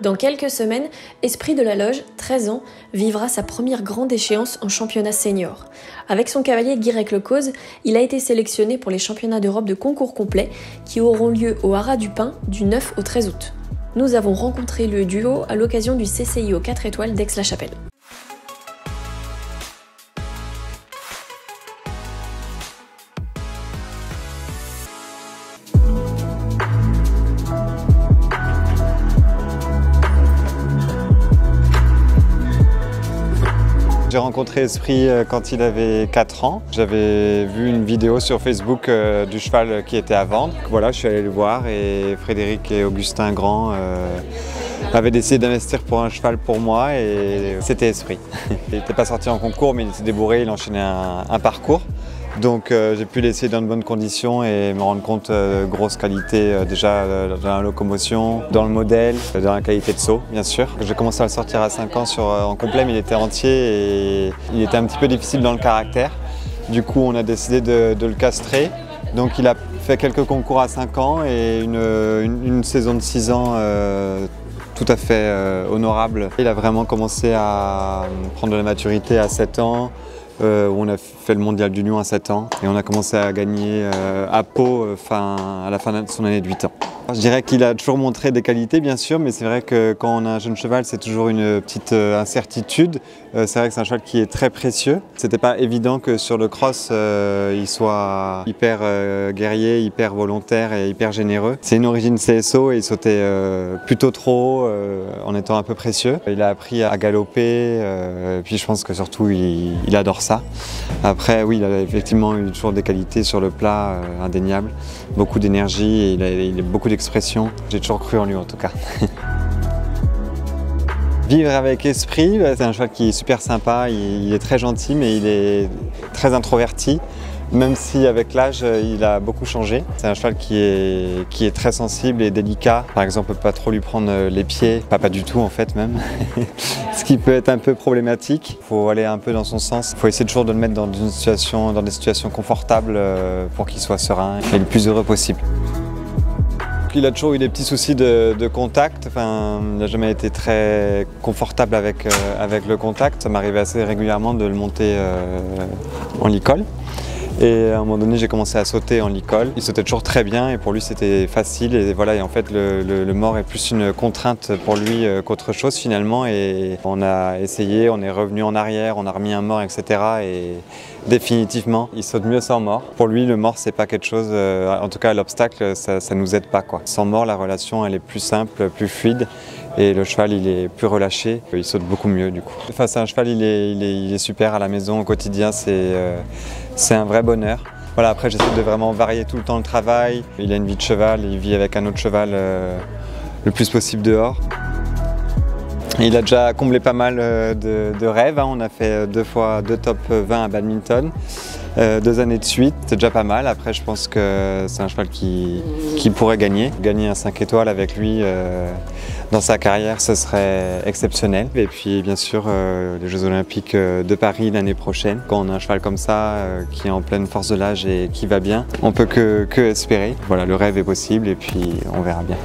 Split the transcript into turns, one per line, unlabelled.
Dans quelques semaines, Esprit de la Loge, 13 ans, vivra sa première grande échéance en championnat senior. Avec son cavalier Guirec Lecause, il a été sélectionné pour les championnats d'Europe de concours complet qui auront lieu au Haras du Pin du 9 au 13 août. Nous avons rencontré le duo à l'occasion du CCIO 4 étoiles d'Aix-la-Chapelle.
J'ai rencontré Esprit quand il avait 4 ans. J'avais vu une vidéo sur Facebook du cheval qui était à vendre. Voilà, je suis allé le voir et Frédéric et Augustin Grand avaient décidé d'investir pour un cheval pour moi et c'était Esprit. Il n'était pas sorti en concours mais il était débourré, il enchaînait un parcours. Donc j'ai pu l'essayer dans de bonnes conditions et me rendre compte de grosses qualités déjà dans la locomotion, dans le modèle, dans la qualité de saut bien sûr. J'ai commencé à le sortir à 5 ans en complet mais il était entier et il était un petit peu difficile dans le caractère. Du coup on a décidé de le castrer. Donc il a fait quelques concours à 5 ans et une saison de 6 ans tout à fait honorable. Il a vraiment commencé à prendre de la maturité à 7 ans. Où on a fait le mondial du Lion à 7 ans et on a commencé à gagner à Pau à la fin de son année de 8 ans. Je dirais qu'il a toujours montré des qualités bien sûr, mais c'est vrai que quand on a un jeune cheval c'est toujours une petite incertitude. C'est vrai que c'est un cheval qui est très précieux. C'était pas évident que sur le cross il soit hyper guerrier, hyper volontaire et hyper généreux. C'est une origine CSO et il sautait plutôt trop haut en étant un peu précieux. Il a appris à galoper, puis je pense que surtout il adore ça. Après oui, il a effectivement eu toujours des qualités sur le plat indéniables, beaucoup d'énergie et il a beaucoup d'expression. J'ai toujours cru en lui en tout cas. Vivre avec Esprit, c'est un cheval qui est super sympa, il est très gentil mais il est très introverti. Même si avec l'âge il a beaucoup changé. C'est un cheval qui est très sensible et délicat. Par exemple, on ne peut pas trop lui prendre les pieds, pas du tout en fait même. Ce qui peut être un peu problématique. Il faut aller un peu dans son sens. Il faut essayer toujours de le mettre dans des situations confortables pour qu'il soit serein et le plus heureux possible. Il a toujours eu des petits soucis de contact, il n'a jamais été très confortable avec le contact. Ça m'arrivait assez régulièrement de le monter en licol. Et à un moment donné, j'ai commencé à sauter en licol. Il sautait toujours très bien et pour lui c'était facile. Et voilà, et en fait le mort est plus une contrainte pour lui qu'autre chose finalement. Et on a essayé, on est revenu en arrière, on a remis un mort, etc. Et définitivement, il saute mieux sans mort. Pour lui, le mort c'est pas quelque chose, en tout cas l'obstacle, ça nous aide pas quoi. Sans mort, la relation elle est plus simple, plus fluide. Et le cheval il est plus relâché, il saute beaucoup mieux du coup. Face à un cheval il est super à la maison, au quotidien, c'est un vrai bonheur. Voilà, après j'essaie de vraiment varier tout le temps le travail. Il a une vie de cheval, il vit avec un autre cheval le plus possible dehors. Il a déjà comblé pas mal de rêves, on a fait 2 fois 2 top 20 à badminton. 2 années de suite, c'est déjà pas mal. Après je pense que c'est un cheval qui pourrait gagner. Gagner un 5 étoiles avec lui dans sa carrière, ce serait exceptionnel. Et puis bien sûr les Jeux Olympiques de Paris l'année prochaine. Quand on a un cheval comme ça qui est en pleine force de l'âge et qui va bien, on peut que espérer. Voilà, le rêve est possible et puis on verra bien.